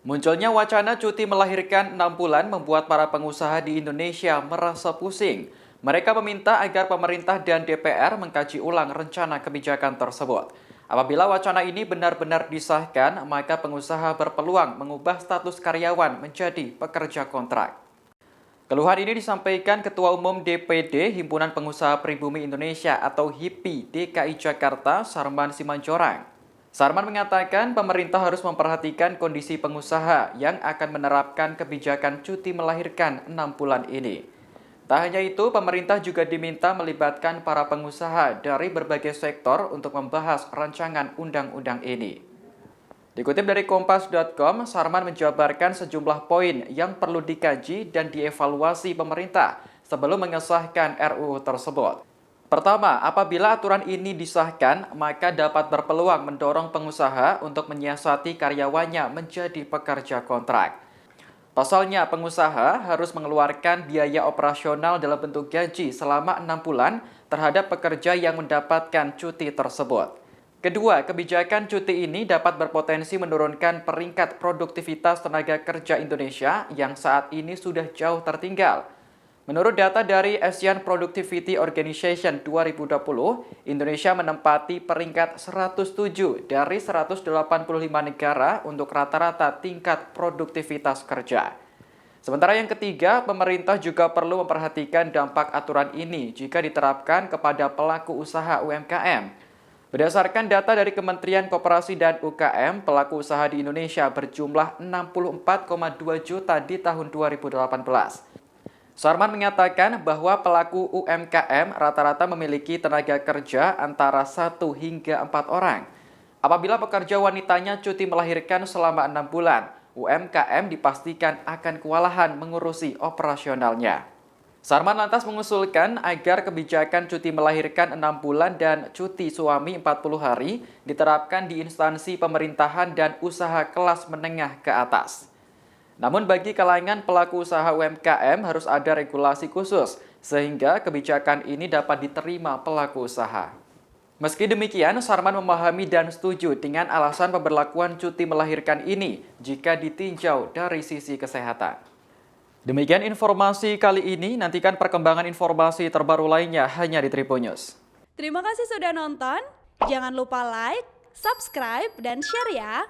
Munculnya wacana cuti melahirkan 6 bulan membuat para pengusaha di Indonesia merasa pusing. Mereka meminta agar pemerintah dan DPR mengkaji ulang rencana kebijakan tersebut. Apabila wacana ini benar-benar disahkan, maka pengusaha berpeluang mengubah status karyawan menjadi pekerja kontrak. Keluhan ini disampaikan Ketua Umum DPD Himpunan Pengusaha Pribumi Indonesia atau HIPI DKI Jakarta, Sarman Simanjorang. Sarman mengatakan pemerintah harus memperhatikan kondisi pengusaha yang akan menerapkan kebijakan cuti melahirkan 6 bulan ini. Tak hanya itu, pemerintah juga diminta melibatkan para pengusaha dari berbagai sektor untuk membahas rancangan undang-undang ini. Dikutip dari Kompas.com, Sarman menjabarkan sejumlah poin yang perlu dikaji dan dievaluasi pemerintah sebelum mengesahkan RUU tersebut. Pertama, apabila aturan ini disahkan, maka dapat berpeluang mendorong pengusaha untuk menyiasati karyawannya menjadi pekerja kontrak. Pasalnya, pengusaha harus mengeluarkan biaya operasional dalam bentuk gaji selama 6 bulan terhadap pekerja yang mendapatkan cuti tersebut. Kedua, kebijakan cuti ini dapat berpotensi menurunkan peringkat produktivitas tenaga kerja Indonesia yang saat ini sudah jauh tertinggal. Menurut data dari Asian Productivity Organization 2020, Indonesia menempati peringkat 107 dari 185 negara untuk rata-rata tingkat produktivitas kerja. Sementara yang ketiga, pemerintah juga perlu memperhatikan dampak aturan ini jika diterapkan kepada pelaku usaha UMKM. Berdasarkan data dari Kementerian Koperasi dan UKM, pelaku usaha di Indonesia berjumlah 64,2 juta di tahun 2018. Sarman mengatakan bahwa pelaku UMKM rata-rata memiliki tenaga kerja antara 1 hingga 4 orang. Apabila pekerja wanitanya cuti melahirkan selama 6 bulan, UMKM dipastikan akan kewalahan mengurusi operasionalnya. Sarman lantas mengusulkan agar kebijakan cuti melahirkan 6 bulan dan cuti suami 40 hari diterapkan di instansi pemerintahan dan usaha kelas menengah ke atas. Namun bagi kalangan pelaku usaha UMKM harus ada regulasi khusus, sehingga kebijakan ini dapat diterima pelaku usaha. Meski demikian, Sarman memahami dan setuju dengan alasan pemberlakuan cuti melahirkan ini jika ditinjau dari sisi kesehatan. Demikian informasi kali ini, nantikan perkembangan informasi terbaru lainnya hanya di Tribun News. Terima kasih sudah nonton, jangan lupa like, subscribe, dan share ya!